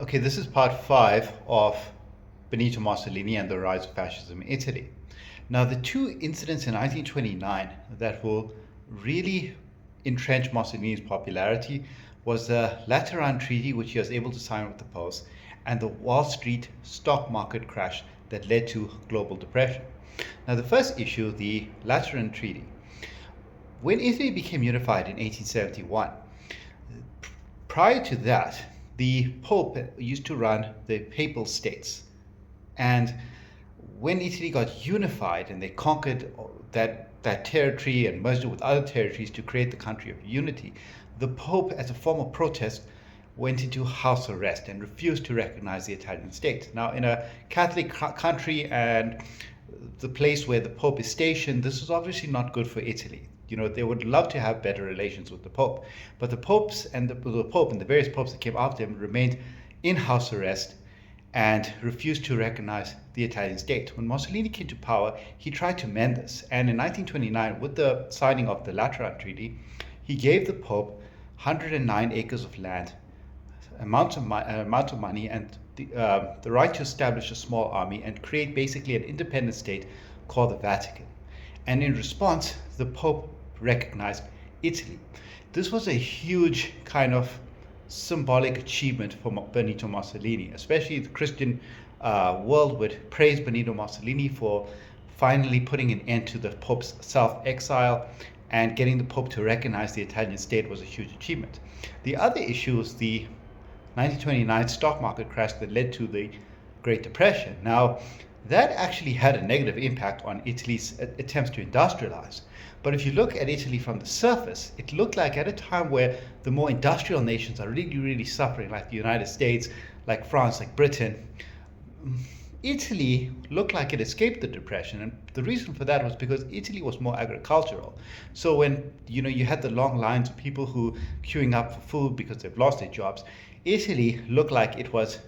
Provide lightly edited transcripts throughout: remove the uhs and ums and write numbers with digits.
Okay, this is part 5 of Benito Mussolini and the rise of fascism in Italy. Now, the two incidents in 1929 that will really entrench Mussolini's popularity was the Lateran Treaty, which he was able to sign with the Poles, and the Wall Street stock market crash that led to global depression. Now, the first issue, the Lateran Treaty. When Italy became unified in 1871, prior to that, the Pope used to run the Papal States. And when Italy got unified and they conquered that territory and merged it with other territories to create the country of unity, the Pope, as a form of protest, went into house arrest and refused to recognize the Italian state. Now, in a Catholic country and the place where the Pope is stationed, this is obviously not good for Italy. You know, they would love to have better relations with the Pope, but the popes and the Pope and the various popes that came after him remained in house arrest and refused to recognize the Italian state. When Mussolini came to power, he tried to mend this, and in 1929, with the signing of the Lateran Treaty, he gave the Pope 109 acres of land, amount of money, and the right to establish a small army and create basically an independent state called the Vatican. And in response, the Pope recognized Italy. This was a huge kind of symbolic achievement for Benito Mussolini, especially the Christian world would praise Benito Mussolini for finally putting an end to the Pope's self-exile, and getting the Pope to recognize the Italian state was a huge achievement. The other issue is the 1929 stock market crash that led to the Great Depression. Now, that actually had a negative impact on Italy's attempts to industrialize. But if you look at Italy from the surface, it looked like at a time where the more industrial nations are really, really suffering, like the United States, like France, like Britain, Italy looked like it escaped the depression. And the reason for that was because Italy was more agricultural. So when you had the long lines of people who queuing up for food because they've lost their jobs, Italy looked like it was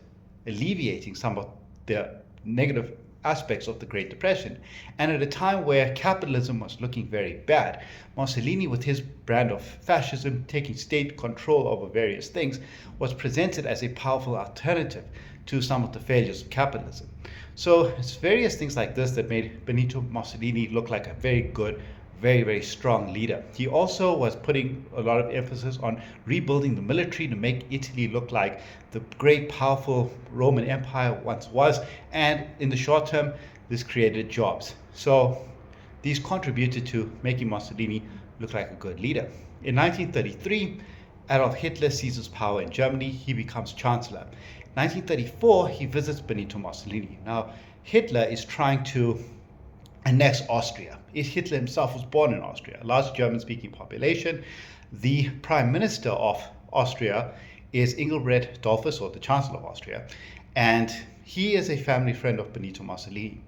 alleviating some of the negative aspects of the Great Depression. And at a time where capitalism was looking very bad, Mussolini, with his brand of fascism, taking state control over various things, was presented as a powerful alternative to some of the failures of capitalism. So it's various things like this that made Benito Mussolini look like a very good, very, very strong leader. He also was putting a lot of emphasis on rebuilding the military to make Italy look like the great, powerful Roman Empire once was. And in the short term, this created jobs. So these contributed to making Mussolini look like a good leader. In 1933, Adolf Hitler seizes power in Germany. He becomes chancellor. In 1934, he visits Benito Mussolini. Now, Hitler is trying to annex Austria. Hitler himself was born in Austria, a large German-speaking population. The prime minister of Austria is Engelbert Dollfuss, or the Chancellor of Austria, and he is a family friend of Benito Mussolini.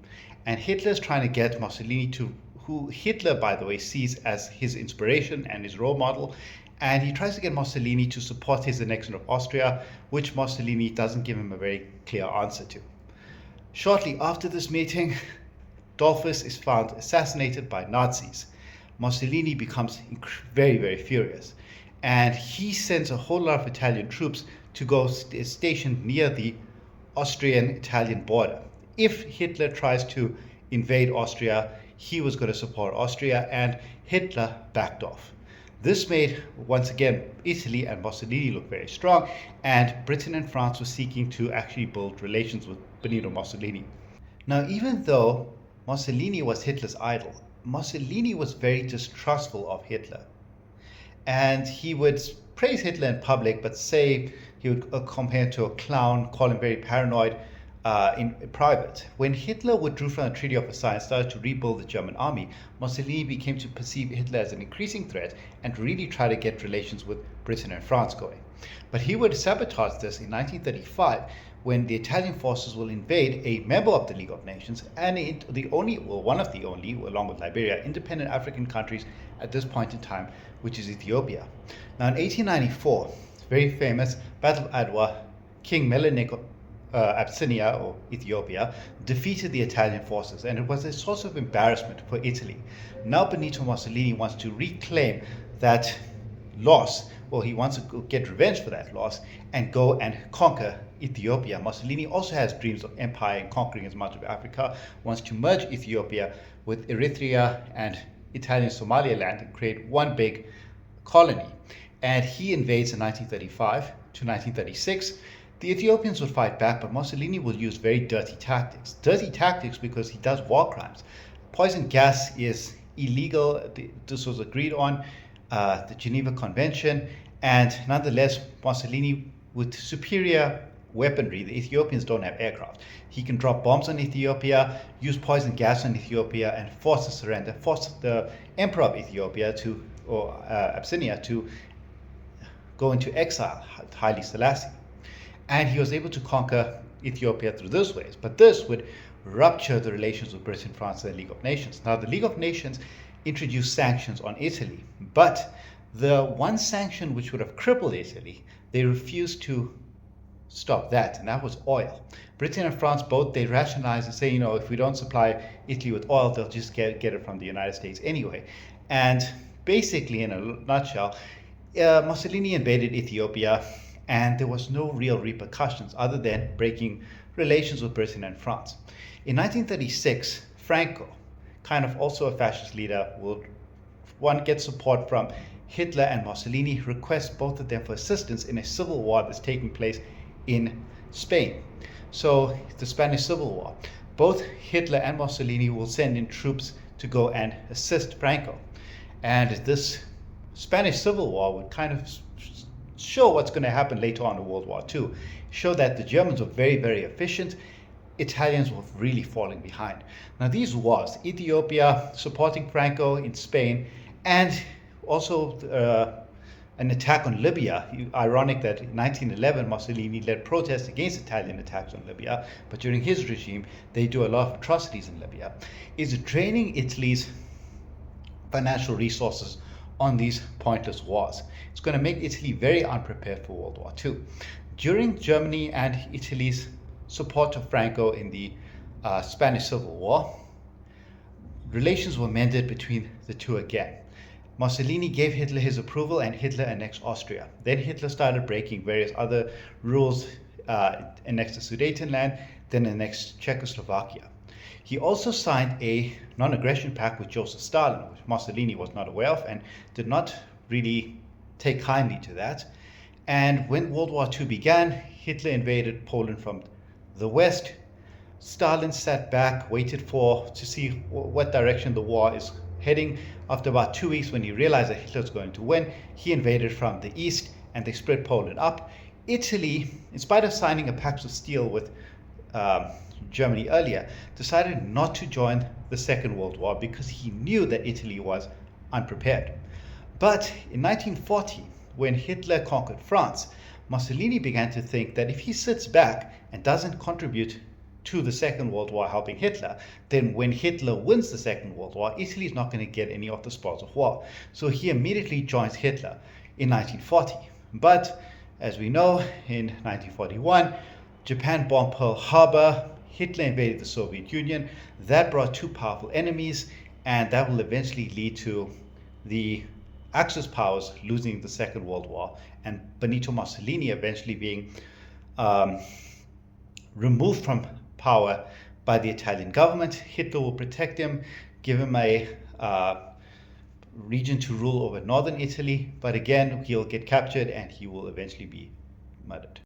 And Hitler is trying to get Mussolini to, who Hitler, by the way, sees as his inspiration and his role model, and he tries to get Mussolini to support his annexion of Austria, which Mussolini doesn't give him a very clear answer to. Shortly after this meeting, Dollfuss is found assassinated by Nazis. Mussolini becomes very, very furious, and he sends a whole lot of Italian troops to go stationed near the Austrian-Italian border. If Hitler tries to invade Austria, he was going to support Austria, and Hitler backed off. This made, once again, Italy and Mussolini look very strong, and Britain and France were seeking to actually build relations with Benito Mussolini. Now, even though Mussolini was Hitler's idol, Mussolini was very distrustful of Hitler. And he would praise Hitler in public, but say he would compare him to a clown, call him very paranoid in private. When Hitler withdrew from the Treaty of Versailles and started to rebuild the German army, Mussolini became to perceive Hitler as an increasing threat and really try to get relations with Britain and France going. But he would sabotage this in 1935, when the Italian forces will invade a member of the League of Nations and one of the only, along with Liberia, independent African countries at this point in time, which is Ethiopia. Now, in 1894, very famous Battle of Adwa, King Menelik Abyssinia, or Ethiopia, defeated the Italian forces, and it was a source of embarrassment for Italy. Now Benito Mussolini wants to reclaim that loss, or he wants to get revenge for that loss, and go and conquer Ethiopia. Mussolini also has dreams of empire and conquering as much of Africa, wants to merge Ethiopia with Eritrea and Italian Somaliland and create one big colony. And he invades in 1935 to 1936. The Ethiopians would fight back, but Mussolini will use very dirty tactics. Dirty tactics because he does war crimes. Poison gas is illegal. This was agreed on, the Geneva Convention, and nonetheless, Mussolini, with superior weaponry, the Ethiopians don't have aircraft. He can drop bombs on Ethiopia, use poison gas on Ethiopia, and force a surrender, force the emperor of Ethiopia or Abyssinia to go into exile, Haile Selassie. And he was able to conquer Ethiopia through those ways. But this would rupture the relations with Britain, France, and the League of Nations. Now, the League of Nations introduced sanctions on Italy, but the one sanction which would have crippled Italy, they refused to stop that, and that was oil. Britain and France both, they rationalized and say, if we don't supply Italy with oil, they'll just get it from the United States anyway. And basically, in a nutshell, Mussolini invaded Ethiopia, and there was no real repercussions other than breaking relations with Britain and France. In 1936, Franco, kind of also a fascist leader, will get support from Hitler and Mussolini, requests both of them for assistance in a civil war that's taking place in Spain. So the Spanish Civil War. Both Hitler and Mussolini will send in troops to go and assist Franco. And this Spanish Civil War would kind of show what's going to happen later on in World War II. Show that the Germans were very, very efficient. Italians were really falling behind. Now these wars, Ethiopia supporting Franco in Spain, and also an attack on Libya. Ironic that in 1911 Mussolini led protests against Italian attacks on Libya, but during his regime they do a lot of atrocities in Libya, is draining Italy's financial resources on these pointless wars. It's going to make Italy very unprepared for World War II. During Germany and Italy's support of Franco in the Spanish Civil War, relations were mended between the two again. Mussolini gave Hitler his approval and Hitler annexed Austria. Then Hitler started breaking various other rules, annexed the Sudetenland, then annexed Czechoslovakia. He also signed a non-aggression pact with Joseph Stalin, which Mussolini was not aware of and did not really take kindly to that. And when World War II began, Hitler invaded Poland from the west. Stalin sat back, waited to see what direction the war is heading. After about 2 weeks, when he realized that Hitler was going to win, he invaded from the east and they split Poland up. Italy, in spite of signing a pact of steel with Germany earlier, decided not to join the Second World War because he knew that Italy was unprepared. But in 1940, when Hitler conquered France, Mussolini began to think that if he sits back and doesn't contribute to the Second World War helping Hitler, then when Hitler wins the Second World War, Italy is not going to get any of the spoils of war. So he immediately joins Hitler in 1940. But as we know, in 1941, Japan bombed Pearl Harbor, Hitler invaded the Soviet Union. That brought two powerful enemies, and that will eventually lead to the Axis powers losing the Second World War and Benito Mussolini eventually being removed from power by the Italian government. Hitler will protect him, give him a region to rule over northern Italy, but again, he'll get captured and he will eventually be murdered.